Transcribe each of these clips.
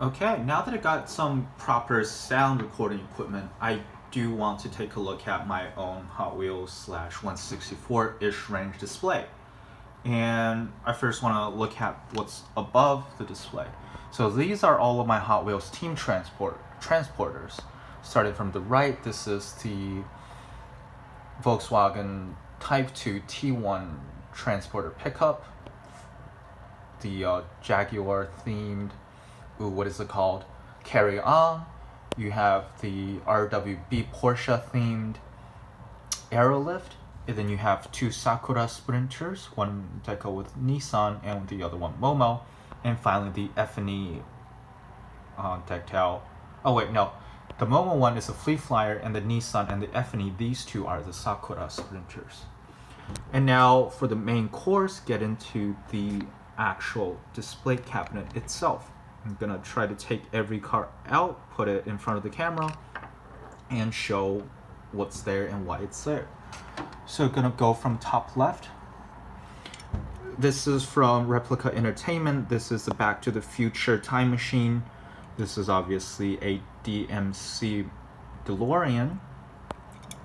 Okay, now that I got some proper sound recording equipment, I do want to take a look at my own Hot Wheels slash 164-ish range display. And I first want to look at what's above the display. So these are all of my Hot Wheels team transporters. Starting from the right, this is the Volkswagen Type 2 T1 transporter pickup. The Jaguar themed, what is it called? Carry On. You have the RWB Porsche themed Aerolift. And then you have two Sakura Sprinters, one Deco with Nissan and the other one Momo. And finally the F&E decked out. Oh wait, no. The Momo one is a Fleet Flyer, and the Nissan and the F&E, these two are the Sakura Sprinters. And now for the main course, get into the actual display cabinet itself. I'm gonna try to take every car out, put it in front of the camera, and show what's there and why it's there. So gonna go from top left. This is from Replica Entertainment. This is the Back to the Future time machine. This is obviously a DMC DeLorean.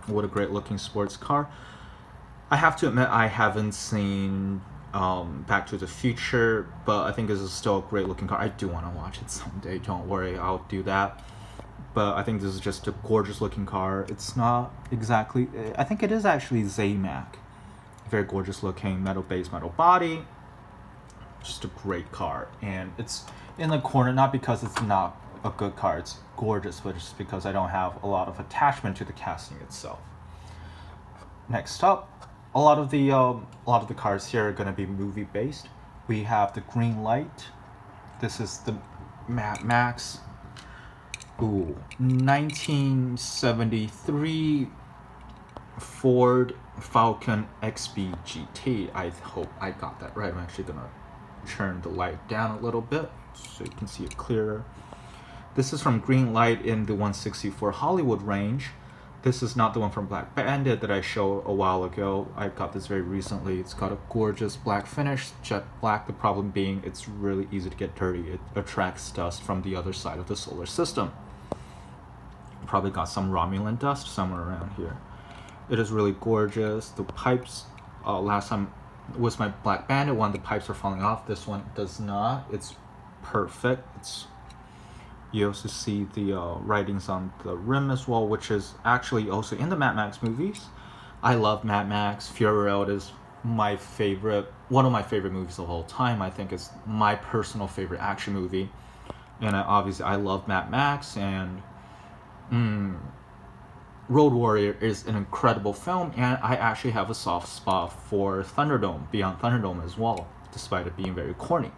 What a great looking sports car. I have to admit I haven't seen Back to the Future, but I think this is still a great looking car. I do want to watch it someday, don't worry, I'll do that. But I think this is just a gorgeous looking car. It's not exactly, I think it is actually Zamac. Very gorgeous looking, metal base, metal body. Just a great car. And it's in the corner, not because it's not a good car, it's gorgeous, but just because I don't have a lot of attachment to the casting itself. Next up, a lot of the cars here are going to be movie based. We have the Greenlight. This is the Mad Max. 1973 Ford Falcon XB GT. I hope I got that right. I'm actually going to turn the light down a little bit so you can see it clearer. This is from Greenlight in the 164 Hollywood range. This is not the one from Black Bandit that I showed a while ago. I got this very recently. It's got a gorgeous black finish, jet black. The problem being it's really easy to get dirty. It attracts dust from the other side of the solar system. Probably got some Romulan dust somewhere around here. It is really gorgeous. The pipes, last time was my Black Bandit one, the pipes are falling off. This one does not. It's perfect. You also see the writings on the rim as well, which is actually also in the Mad Max movies. I love Mad Max. Fury Road is my favorite, one of my favorite movies of all time. I think it's my personal favorite action movie. And obviously I love Mad Max, and Road Warrior is an incredible film, and I actually have a soft spot for Thunderdome, Beyond Thunderdome as well, despite it being very corny.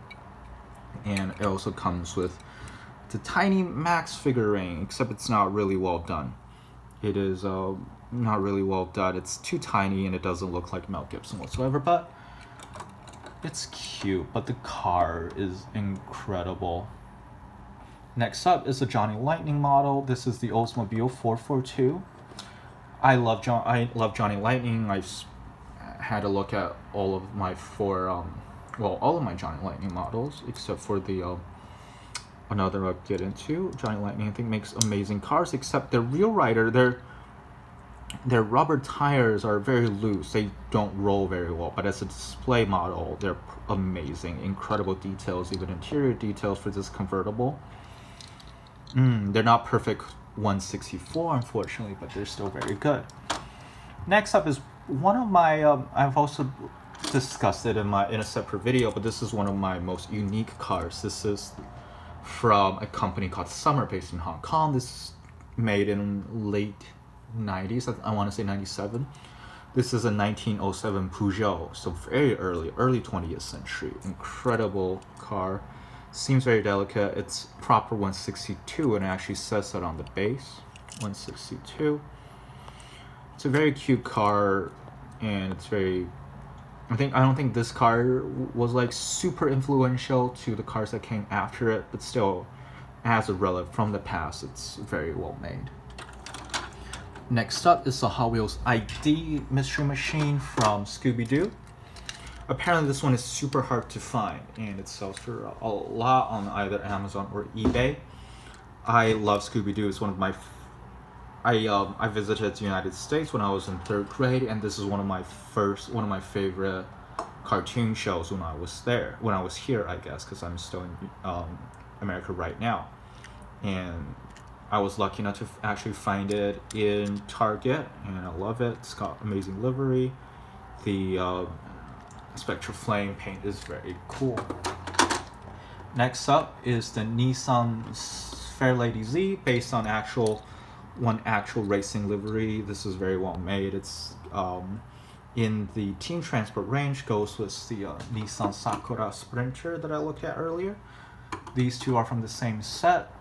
And it also comes with the tiny Max figurine, except it's not really well done. It is not really well done. It's too tiny and it doesn't look like Mel Gibson whatsoever, but it's cute. But the car is incredible. Next up is the Johnny Lightning model. This is the Oldsmobile 442. I love Johnny Lightning. I've had a look at all of my all of my Johnny Lightning models, except for the another I'll get into. Johnny Lightning, I think, makes amazing cars, except their Real Rider, their rubber tires are very loose. They don't roll very well, but as a display model, they're amazing. Incredible details, even interior details for this convertible. They're not perfect 164, unfortunately, but they're still very good. Next up is one of my, I've also discussed it in a separate video, but this is one of my most unique cars. This is from a company called Summer, based in Hong Kong. This is made in late 90s, I want to say 97. This is a 1907 Peugeot, so very early 20th century. Incredible car. Seems very delicate. It's proper 162, and it actually says that on the base. 162. It's a very cute car, and it's very, I don't think this car was like super influential to the cars that came after it, but still, as a relic from the past, it's very well made. Next up is the Hot Wheels ID Mystery Machine from ScoobyDoo. Apparently this one is super hard to find, and it sells for a lot on either Amazon or eBay. I love Scooby-Doo. It's one of my I visited the United States when I was in 3rd grade, and this is one of my favorite cartoon shows when I was here, I guess, because I'm still in America right now. And I was lucky enough to actually find it in Target, and I love it. It's got amazing livery. The Spectral Flame paint is very cool. Next up is the Nissan Fairlady Z, based on one actual racing livery. This is very well made. It's in the teen transport range, goes with the Nissan Sakura Sprinter that I looked at earlier. These two are from the same set.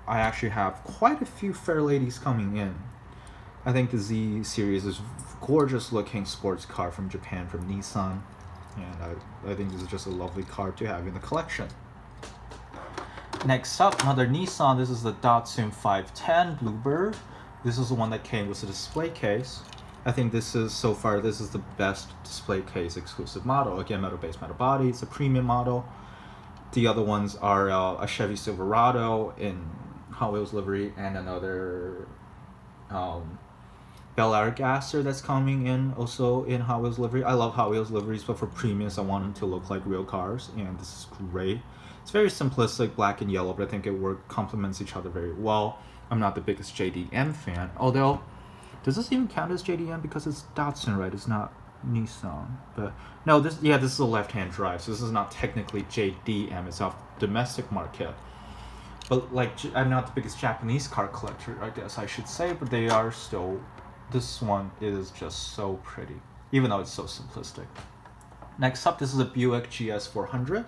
I actually have quite a few Fairladies coming in. I think the Z series is gorgeous looking sports car from Japan from Nissan, and I think this is just a lovely car to have in the collection. Next up, another Nissan. This is the Datsun 510 Bluebird. This is the one that came with a display case. I think this is the best display case exclusive model. Again, metal-based metal body. It's a premium model. The other ones are a Chevy Silverado in Hot Wheels livery, and another Bel Air Gasser that's coming in also in Hot Wheels livery. I love Hot Wheels liveries, but for premiums I want them to look like real cars, and this is great. It's very simplistic, black and yellow, but I think it complements each other very well. I'm not the biggest JDM fan, although, does this even count as JDM because it's Datsun, right? It's not Nissan. But no, this is a left-hand drive, so this is not technically JDM. It's off domestic market. But like, I'm not the biggest Japanese car collector, I guess I should say, but they are still. This one is just so pretty, even though it's so simplistic. Next up, this is a Buick GS 400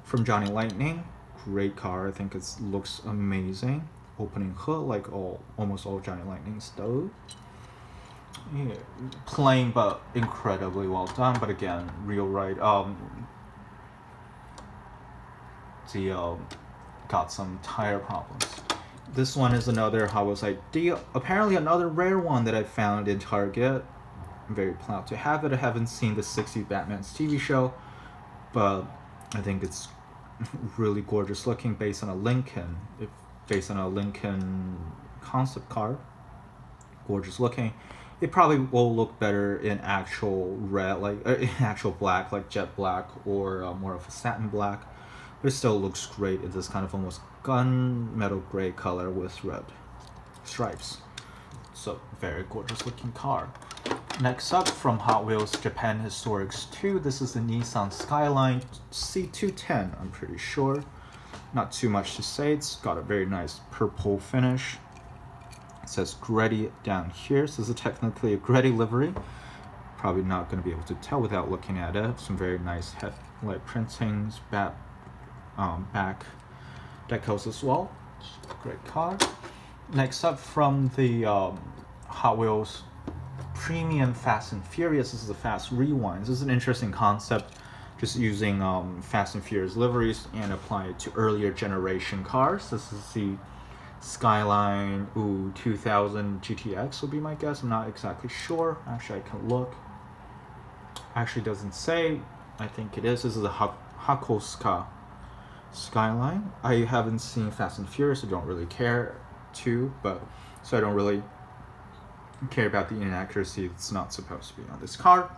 from Johnny Lightning. Great car. I think it looks amazing. Opening hood, like almost all Johnny Lightnings do. Yeah, plain but incredibly well done. But again, real right. Got some tire problems. This one is another Hot Wheels idea. Apparently another rare one that I found in Target. I'm very proud to have it. I haven't seen the 60s Batman's TV show, but I think it's really gorgeous looking, based on a Lincoln concept car. Gorgeous looking. It probably will look better in actual red, in actual black, like jet black, or more of a satin black. But it still looks great in this kind of almost gunmetal gray color with red stripes. So very gorgeous looking car. Next up, from Hot Wheels Japan Historics 2, this is the Nissan Skyline C210, I'm pretty sure. Not too much to say. It's got a very nice purple finish. It says Greddy down here, so this is technically a Greddy livery. Probably not going to be able to tell without looking at it. Some very nice headlight printings, back decals as well. Great car. Next up, from the Hot Wheels Premium Fast and Furious, this is a Fast Rewind. This is an interesting concept, just using Fast and Furious liveries and apply it to earlier generation cars. This is the Skyline 2000 GTX would be my guess. I'm not exactly sure. Actually, I can look. Actually doesn't say. I think it is. This is a Hakosuka Skyline. I haven't seen Fast and Furious. I don't really care so I don't really care about the inaccuracy. It's not supposed to be on this car,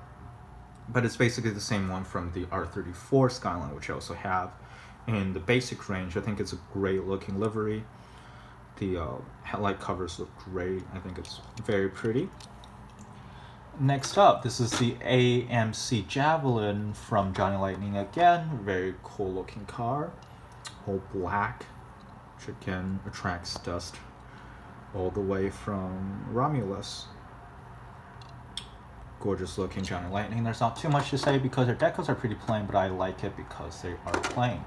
but it's basically the same one from the R34 Skyline, which I also have in the basic range. I think it's a great looking livery. The headlight covers look great. I think it's very pretty. Next up, this is the AMC Javelin from Johnny Lightning again. Very cool looking car. All black, which again attracts dust all the way from Romulus. Gorgeous looking Johnny Lightning. There's not too much to say because their decals are pretty plain, but I like it because they are plain.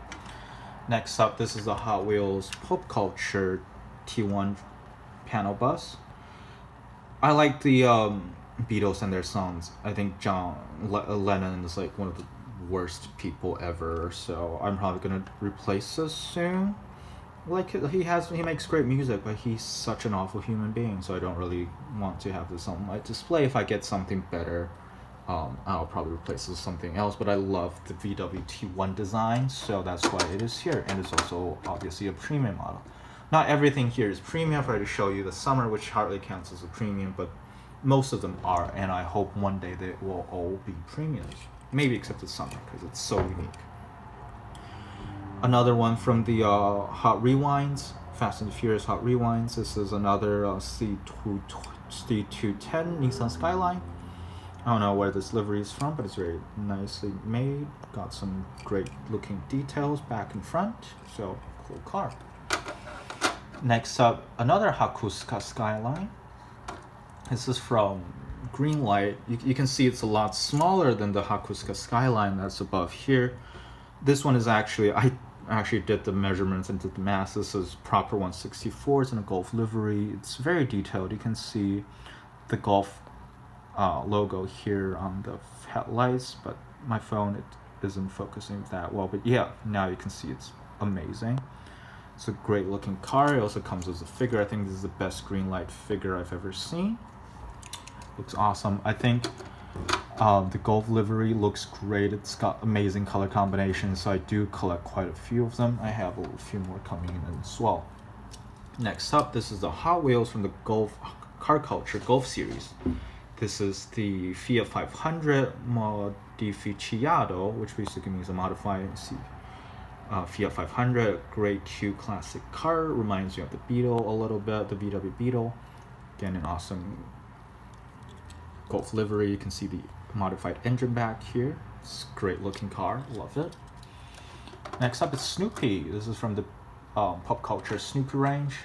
Next up, this is a Hot Wheels Pop Culture T1 panel bus. I like the Beatles and their songs. I think John Lennon is like one of the worst people ever, so I'm probably gonna replace this soon. Like, he makes great music, but he's such an awful human being, so I don't really want to have this on my display. If I get something better, I'll probably replace it with something else, but I love the VW T1 design, so that's why it is here. And it's also obviously a premium model. Not everything here is premium. I've already show you the summer, which hardly counts as a premium, but most of them are, and I hope one day they will all be premiums. Maybe except the summer, because it's so unique. Another one from the Hot Rewinds, Fast and the Furious Hot Rewinds. This is another C210 Nissan Skyline. I don't know where this livery is from, but it's very nicely made. Got some great looking details back and front, so cool car. Next up, another Hakusuka Skyline. This is from Greenlight. You can see it's a lot smaller than the Hakusuka Skyline that's above here. This one is actually, I actually did the measurements and did the math. This is proper 164s in a Golf livery. It's very detailed. You can see the Golf logo here on the headlights, but my phone, it isn't focusing that well. But yeah, now you can see it's amazing. It's a great looking car. It also comes as a figure. I think this is the best Greenlight figure I've ever seen. Looks awesome. I think the Golf livery looks great. It's got amazing color combinations, so I do collect quite a few of them. I have a few more coming in as well. Next up, this is the Hot Wheels from the Golf Car Culture Golf series. This is the Fiat 500 Modificato, which basically means a modified Fiat 500. Great, cute, classic car. Reminds you of the Beetle a little bit, the VW Beetle. Again, an awesome Golf livery. You can see the modified engine back here. It's a great looking car. Love it. Next up is Snoopy. This is from the Pop Culture Snoopy range.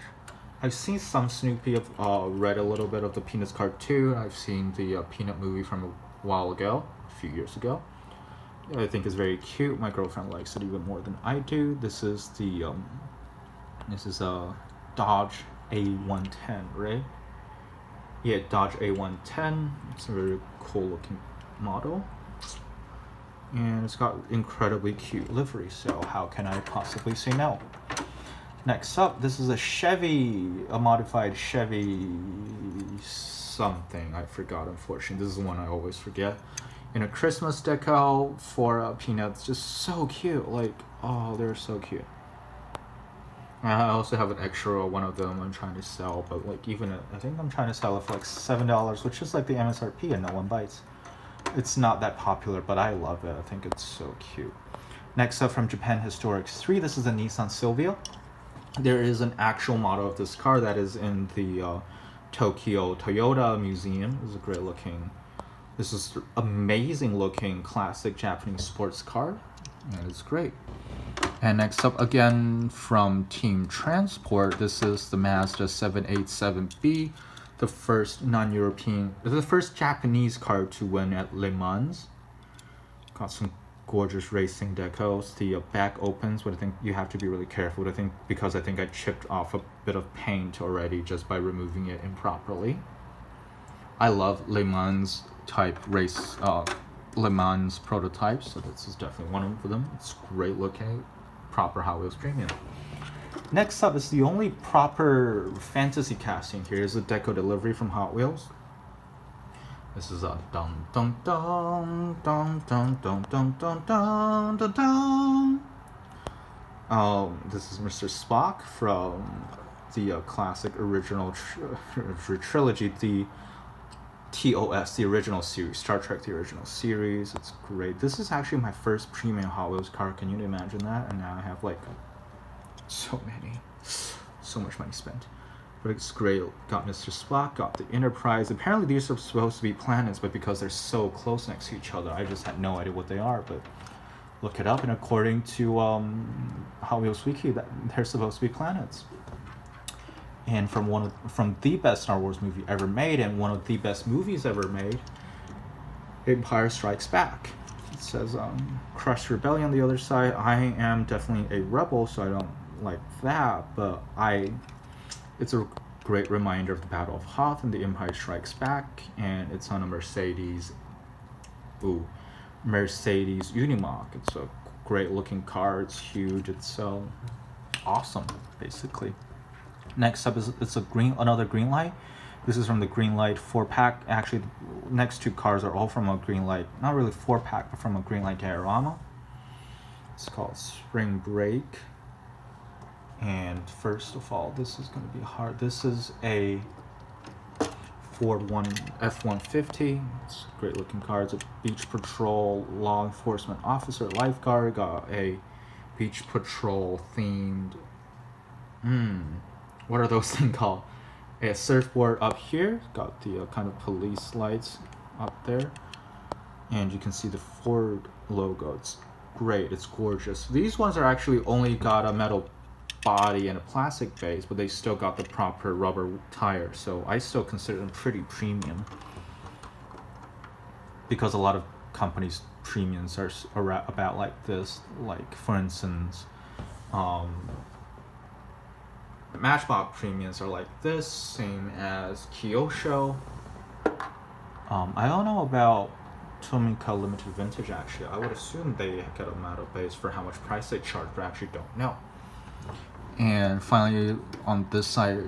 I've seen some Snoopy. I've read a little bit of the Peanuts cartoon. I've seen the Peanut movie from a while ago, a few years ago. I think it's very cute. My girlfriend likes it even more than I do. This is the a Dodge A110, right? Yeah, Dodge A110. It's a very cool looking model, and it's got incredibly cute livery. So how can I possibly say no? Next up, this is a Chevy, a modified Chevy something. I forgot, unfortunately. This is the one I always forget. In a Christmas decal for Peanuts. Just so cute. Like, oh, they're so cute. I also have an extra one of them I'm trying to sell, but like I think I'm trying to sell it for like $7, which is like the MSRP, and no one bites. It's not that popular, but I love it. I think it's so cute. Next up, from Japan Historics 3, this is the Nissan Silvia. There is an actual model of this car that is in the Tokyo Toyota Museum. This is a great looking, this is amazing looking classic Japanese sports car, and it's great. And next up, again from Team Transport, this is the Mazda 787B, the first the first Japanese car to win at Le Mans. Got some gorgeous racing decals. The back opens, but I think you have to be really careful. Because I think I chipped off a bit of paint already just by removing it improperly. I love Le Mans type race, Le Mans prototypes, so this is definitely one of them. It's great looking, proper Hot Wheels premium. Next up is the only proper fantasy casting here is a Deco delivery from Hot Wheels. This is a dum dum dum dum dum dum dum dum dum dum dum. This is Mr. Spock from the classic original trilogy, the TOS, the original series, Star Trek, the original series. It's great. This is actually my first premium Hot Wheels car. Can you imagine that? And now I have like so much money spent. But it's great. Got Mr. Spock, got the Enterprise. Apparently these are supposed to be planets, but because they're so close next to each other, I just had no idea what they are. But look it up, and according to Hot Wheels Wiki, that they're supposed to be planets. And from the best Star Wars movie ever made, and one of the best movies ever made, Empire Strikes Back. It says Crush Rebellion on the other side. I am definitely a rebel, so I don't like that, but it's a great reminder of the Battle of Hoth and the Empire Strikes Back, and it's on a Mercedes Unimog. It's a great looking car. It's huge. It's awesome, basically. Next up is another Greenlight This is from the Greenlight 4-pack. Actually, the next two cars are all from a Greenlight, not really 4-pack, but from a Greenlight diorama. It's called Spring Break. And first of all, this is going to be hard. This is a Ford F-150. It's a great looking car. It's a beach patrol law enforcement officer, lifeguard. Got a beach patrol themed, what are those things called? A surfboard up here. Got the kind of police lights up there. And you can see the Ford logo. It's great. It's gorgeous. These ones are actually only got a metal body and a plastic base, but they still got the proper rubber tire, so I still consider them pretty premium, because a lot of companies' premiums are about like this. Like for instance, Matchbox premiums are like this, same as Kyosho. I don't know about Tomica Limited Vintage actually. I would assume they get a metal base for how much price they charge, but I actually don't know. And finally, on this side